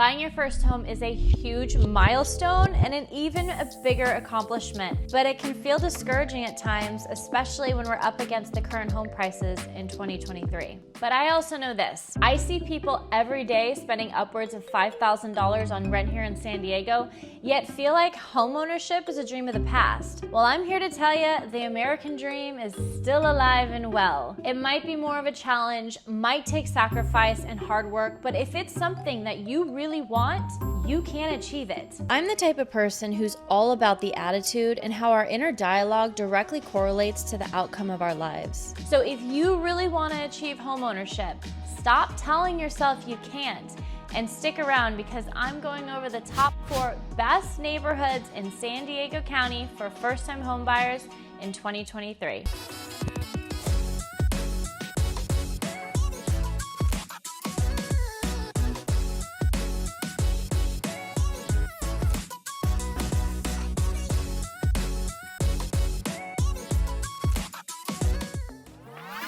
Buying your first home is a huge milestone and an even bigger accomplishment, but it can feel discouraging at times, especially when we're up against the current home prices in 2023. But I also know this. I see people every day spending upwards of $5,000 on rent here in San Diego, yet feel like homeownership is a dream of the past. Well, I'm here to tell you the American dream is still alive and well. It might be more of a challenge, might take sacrifice and hard work, but if it's something that you really want, you can achieve it. I'm the type of person who's all about the attitude and how our inner dialogue directly correlates to the outcome of our lives. So if you really want to achieve homeownership, stop telling yourself you can't and stick around, because I'm going over the top 4 best neighborhoods in San Diego County for first-time home buyers in 2023.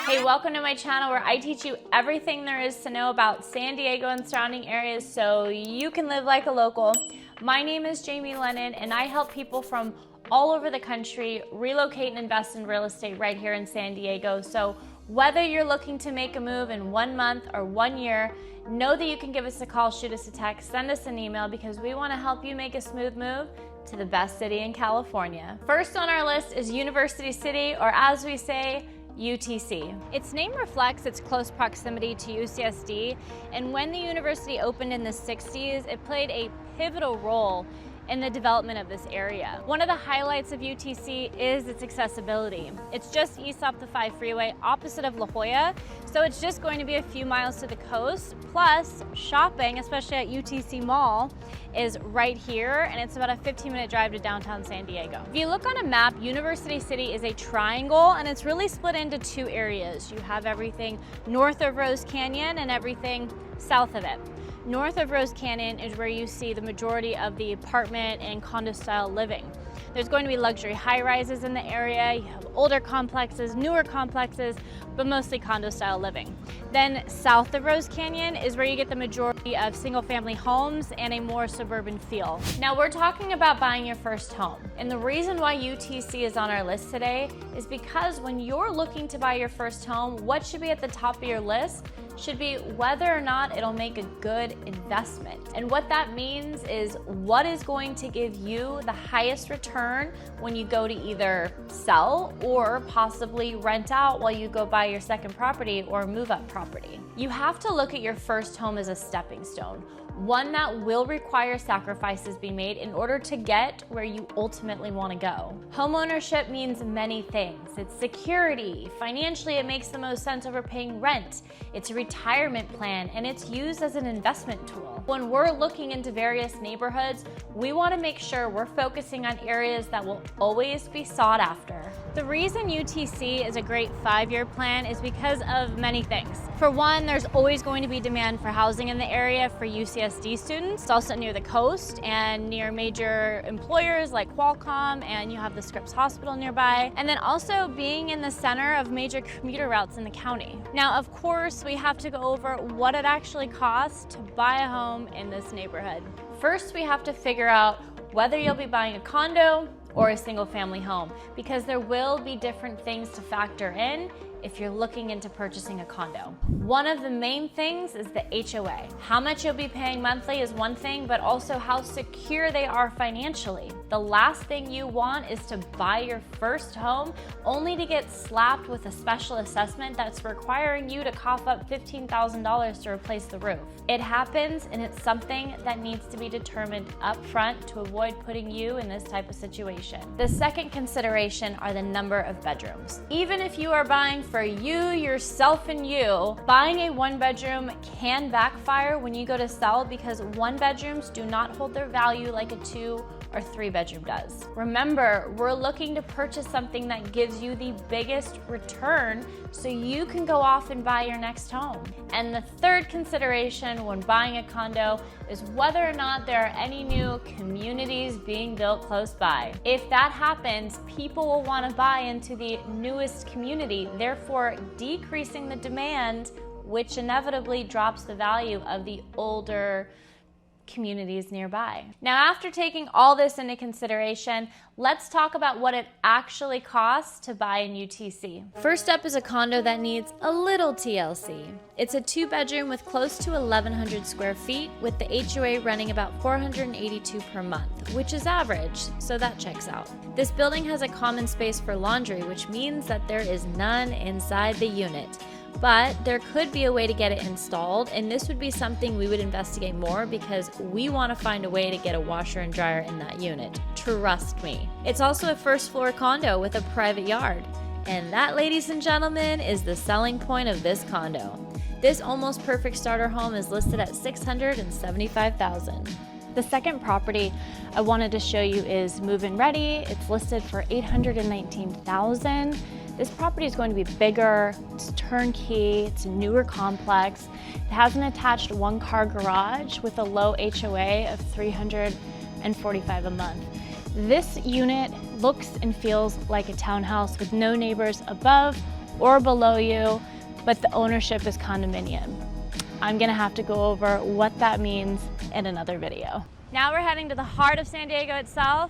Hey, welcome to my channel where I teach you everything there is to know about San Diego and surrounding areas so you can live like a local. My name is Jamie Lennon and I help people from all over the country relocate and invest in real estate right here in San Diego. So whether you're looking to make a move in 1 month or 1 year, know that you can give us a call, shoot us a text, send us an email, because we want to help you make a smooth move to the best city in California. First on our list is University City, or as we say, UTC. Its name reflects its close proximity to UCSD, and when the university opened in the 60s, it played a pivotal role in the development of this area. One of the highlights of UTC is its accessibility. It's just east off the 5 freeway, opposite of La Jolla, so it's just going to be a few miles to the coast. Plus, shopping, especially at UTC Mall, is right here, and it's about a 15-minute drive to downtown San Diego. If you look on a map, University City is a triangle, and it's really split into 2 areas. You have everything north of Rose Canyon and everything south of it. North of Rose Canyon is where you see the majority of the apartment and condo style living. There's going to be luxury high-rises in the area. You have older complexes, newer complexes, but mostly condo style living. Then south of Rose Canyon is where you get the majority of single-family homes and a more suburban feel. Now we're talking about buying your first home. And the reason why UTC is on our list today is because when you're looking to buy your first home, what should be at the top of your list should be whether or not it'll make a good investment. And what that means is what is going to give you the highest return when you go to either sell or possibly rent out while you go buy your second property or move up property. You have to look at your first home as a stepping stone, one that will require sacrifices be made in order to get where you ultimately want to go. Homeownership means many things. It's security. Financially, it makes the most sense over paying rent. It's a retirement plan, and it's used as an investment tool. When we're looking into various neighborhoods, we want to make sure we're focusing on areas that will always be sought after. The reason UTC is a great 5-year plan is because of many things. For one, there's always going to be demand for housing in the area for UCSD students. It's also near the coast and near major employers like Qualcomm, and you have the Scripps Hospital nearby. And then also being in the center of major commuter routes in the county. Now, of course, we have to go over what it actually costs to buy a home in this neighborhood. First, we have to figure out whether you'll be buying a condo or a single family home, because there will be different things to factor in if you're looking into purchasing a condo. One of the main things is the HOA. How much you'll be paying monthly is one thing, but also how secure they are financially. The last thing you want is to buy your first home only to get slapped with a special assessment that's requiring you to cough up $15,000 to replace the roof. It happens, and it's something that needs to be determined up front to avoid putting you in this type of situation. The second consideration are the number of bedrooms. Even if you are buying for you, yourself, and you, buying a 1-bedroom can backfire when you go to sell, because 1-bedrooms do not hold their value like a 2 or 3-bedroom does. Remember, we're looking to purchase something that gives you the biggest return so you can go off and buy your next home. And the third consideration when buying a condo is whether or not there are any new communities being built close by. If that happens, people will want to buy into the newest community, therefore decreasing the demand, which inevitably drops the value of the older communities nearby. Now, after taking all this into consideration, let's talk about what it actually costs to buy in UTC. First up is a condo that needs a little TLC. It's a 2-bedroom with close to 1,100 square feet, with the HOA running about $482 per month, which is average, so that checks out. This building has a common space for laundry, which means that there is none inside the unit. But there could be a way to get it installed, and this would be something we would investigate more because we want to find a way to get a washer and dryer in that unit. Trust me. It's also a first-floor condo with a private yard. And that, ladies and gentlemen, is the selling point of this condo. This almost perfect starter home is listed at $675,000. The second property I wanted to show you is move-in ready. It's listed for $819,000. This property is going to be bigger, it's turnkey, it's a newer complex. It has an attached 1-car garage with a low HOA of $345 a month. This unit looks and feels like a townhouse with no neighbors above or below you, but the ownership is condominium. I'm gonna have to go over what that means in another video. Now we're heading to the heart of San Diego itself,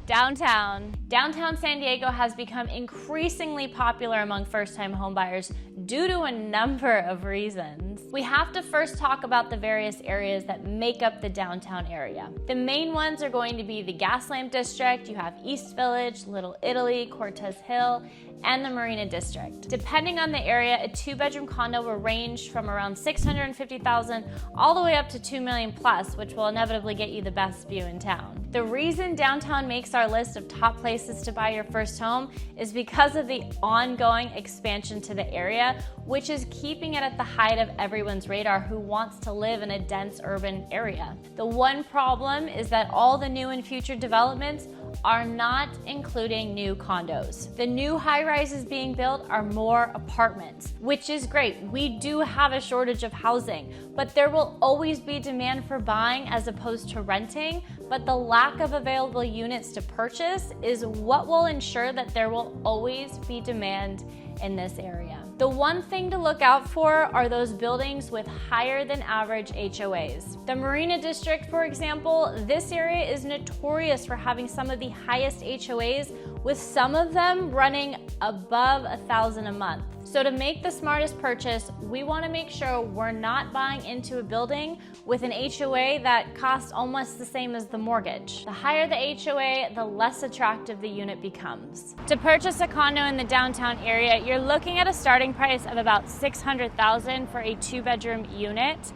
downtown. Downtown San Diego has become increasingly popular among first-time homebuyers due to a number of reasons. We have to first talk about the various areas that make up the downtown area. The main ones are going to be the Gaslamp District, you have East Village, Little Italy, Cortez Hill, and the Marina District. Depending on the area, a 2-bedroom condo will range from around $650,000 all the way up to $2 million plus, which will inevitably get you the best view in town. The reason downtown makes our list of top places to buy your first home is because of the ongoing expansion to the area, which is keeping it at the height of everyone's radar who wants to live in a dense urban area. The one problem is that all the new and future developments are not including new condos. The new high-rises being built are more apartments, which is great. We do have a shortage of housing, but there will always be demand for buying as opposed to renting, but the lack of available units to purchase is what will ensure that there will always be demand in this area. The one thing to look out for are those buildings with higher than average HOAs. The Marina District, for example, this area is notorious for having some of the highest HOAs, with some of them running above $1,000 a month. So to make the smartest purchase, we want to make sure we're not buying into a building with an HOA that costs almost the same as the mortgage. The higher the HOA, the less attractive the unit becomes. To purchase a condo in the downtown area, you're looking at a starting price of about $600,000 for a 2-bedroom unit.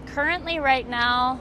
Currently, right now,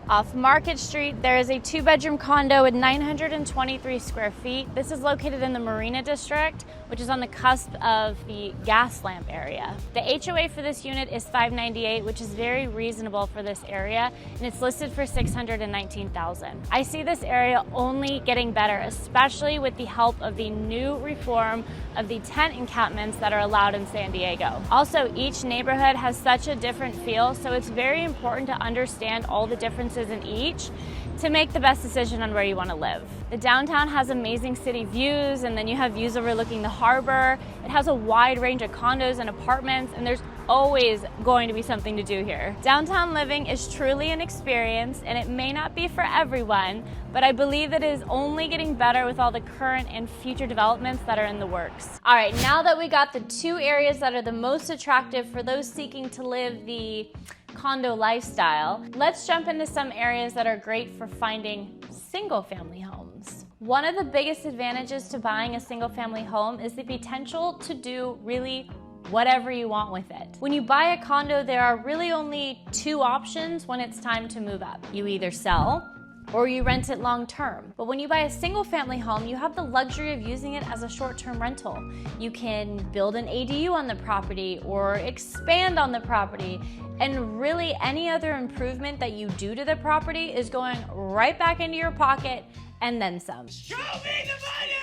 off Market Street, there is a 2-bedroom condo with 923 square feet. This is located in the Marina District, which is on the cusp of the Gaslamp area. The HOA for this unit is $598, which is very reasonable for this area, and it's listed for $619,000. I see this area only getting better, especially with the help of the new reform of the tent encampments that are allowed in San Diego. Also, each neighborhood has such a different feel, so it's very important to understand all the differences in each to make the best decision on where you want to live. The downtown has amazing city views, and then you have views overlooking the harbor. It has a wide range of condos and apartments, and there's always going to be something to do here. Downtown living is truly an experience, and it may not be for everyone, but I believe it is only getting better with all the current and future developments that are in the works. All right, now that we got the 2 areas that are the most attractive for those seeking to live the condo lifestyle, let's jump into some areas that are great for finding single-family homes. One of the biggest advantages to buying a single-family home is the potential to do really whatever you want with it. When you buy a condo, there are really only 2 options when it's time to move up. You either sell or you rent it long term. But when you buy a single family home, you have the luxury of using it as a short-term rental. You can build an ADU on the property or expand on the property, and really any other improvement that you do to the property is going right back into your pocket and then some. Show me the money!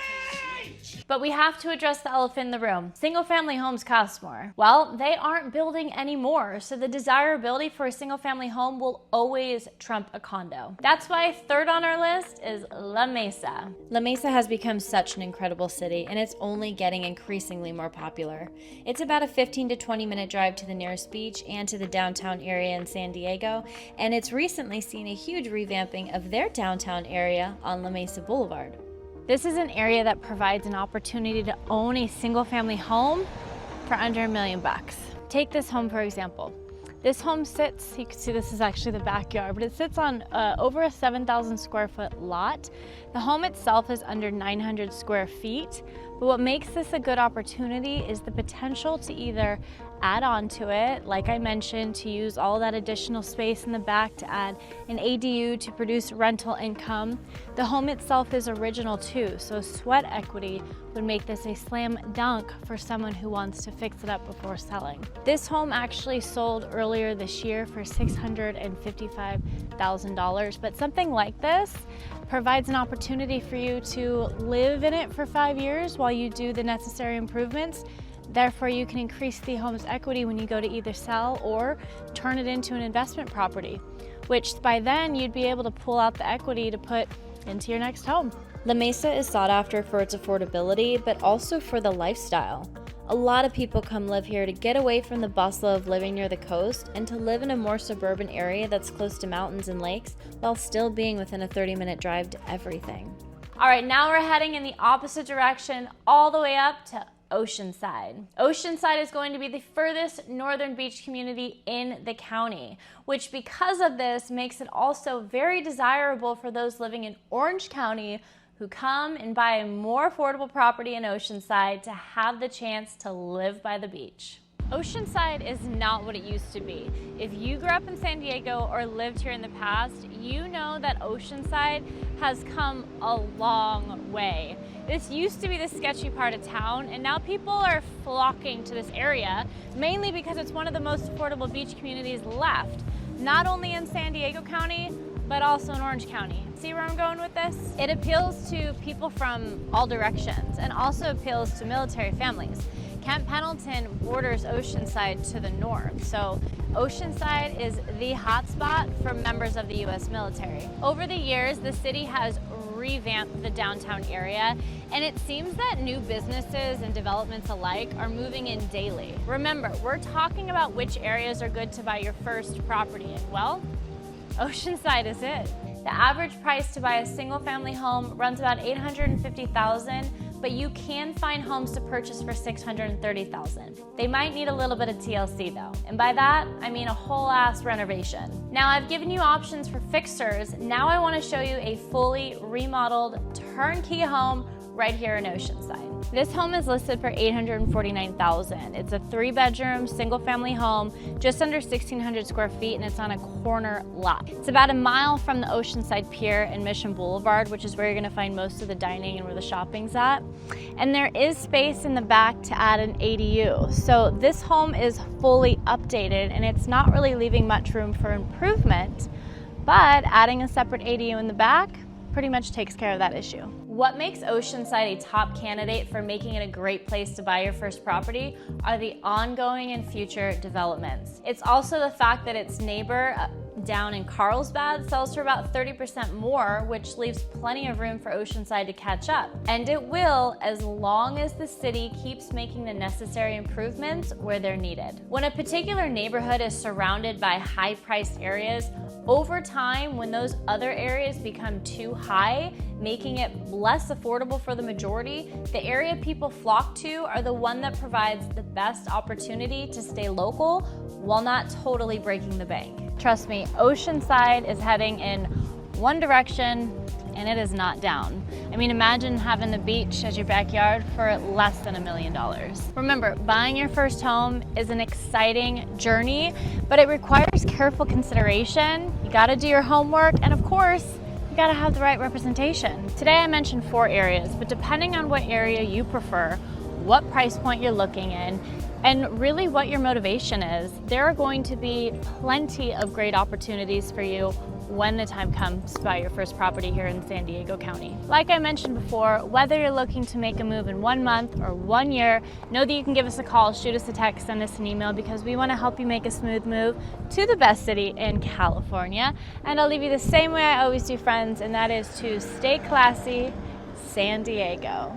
But we have to address the elephant in the room. Single-family homes cost more. Well, they aren't building anymore, so the desirability for a single-family home will always trump a condo. That's why third on our list is La Mesa. La Mesa has become such an incredible city, and it's only getting increasingly more popular. It's about a 15 to 20 minute drive to the nearest beach and to the downtown area in San Diego, and it's recently seen a huge revamping of their downtown area on La Mesa Boulevard. This is an area that provides an opportunity to own a single-family home for under $1 million. Take this home for example. This home sits, you can see this is actually the backyard, but it sits on over a 7,000 square foot lot. The home itself is under 900 square feet, but what makes this a good opportunity is the potential to either add on to it, like I mentioned, to use all that additional space in the back to add an ADU to produce rental income. The home itself is original too, so sweat equity would make this a slam dunk for someone who wants to fix it up before selling. This home actually sold earlier this year for $655,000, but something like this provides an opportunity for you to live in it for 5 years while you do the necessary improvements. Therefore, you can increase the home's equity when you go to either sell or turn it into an investment property, which by then you'd be able to pull out the equity to put into your next home. La Mesa is sought after for its affordability, but also for the lifestyle. A lot of people come live here to get away from the bustle of living near the coast and to live in a more suburban area that's close to mountains and lakes while still being within a 30-minute drive to everything. All right, now we're heading in the opposite direction all the way up to Oceanside. Oceanside is going to be the furthest northern beach community in the county, which because of this makes it also very desirable for those living in Orange County who come and buy a more affordable property in Oceanside to have the chance to live by the beach. Oceanside is not what it used to be. If you grew up in San Diego or lived here in the past, you know that Oceanside has come a long way. This used to be the sketchy part of town, and now people are flocking to this area, mainly because it's one of the most affordable beach communities left, not only in San Diego County, but also in Orange County. See where I'm going with this? It appeals to people from all directions and also appeals to military families. Camp Pendleton borders Oceanside to the north, so Oceanside is the hotspot for members of the U.S. military. Over the years, the city has revamped the downtown area, and it seems that new businesses and developments alike are moving in daily. Remember, we're talking about which areas are good to buy your first property in. Well, Oceanside is it. The average price to buy a single-family home runs about $850,000, but you can find homes to purchase for $630,000. They might need a little bit of TLC though, and by that, I mean a whole ass renovation. Now I've given you options for fixers, now I want to show you a fully remodeled turnkey home right here in Oceanside. This home is listed for $849,000. It's a 3-bedroom, single-family home, just under 1,600 square feet, and it's on a corner lot. It's about a mile from the Oceanside Pier and Mission Boulevard, which is where you're gonna find most of the dining and where the shopping's at. And there is space in the back to add an ADU. So this home is fully updated, and it's not really leaving much room for improvement, but adding a separate ADU in the back pretty much takes care of that issue. What makes Oceanside a top candidate for making it a great place to buy your first property are the ongoing and future developments. It's also the fact that its neighbor down in Carlsbad sells for about 30% more, which leaves plenty of room for Oceanside to catch up. And it will, as long as the city keeps making the necessary improvements where they're needed. When a particular neighborhood is surrounded by high-priced areas, over time, when those other areas become too high, making it less affordable for the majority, the area people flock to are the one that provides the best opportunity to stay local while not totally breaking the bank. Trust me, Oceanside is heading in one direction and it is not down. I mean, imagine having the beach as your backyard for less than $1 million. Remember, buying your first home is an exciting journey, but it requires careful consideration. You gotta do your homework, and of course, you gotta have the right representation. Today I mentioned 4 areas, but depending on what area you prefer, what price point you're looking in, and really what your motivation is. There are going to be plenty of great opportunities for you when the time comes to buy your first property here in San Diego County. Like I mentioned before, whether you're looking to make a move in 1 month or 1 year, know that you can give us a call, shoot us a text, send us an email, because we want to help you make a smooth move to the best city in California. And I'll leave you the same way I always do, friends, and that is to stay classy, San Diego.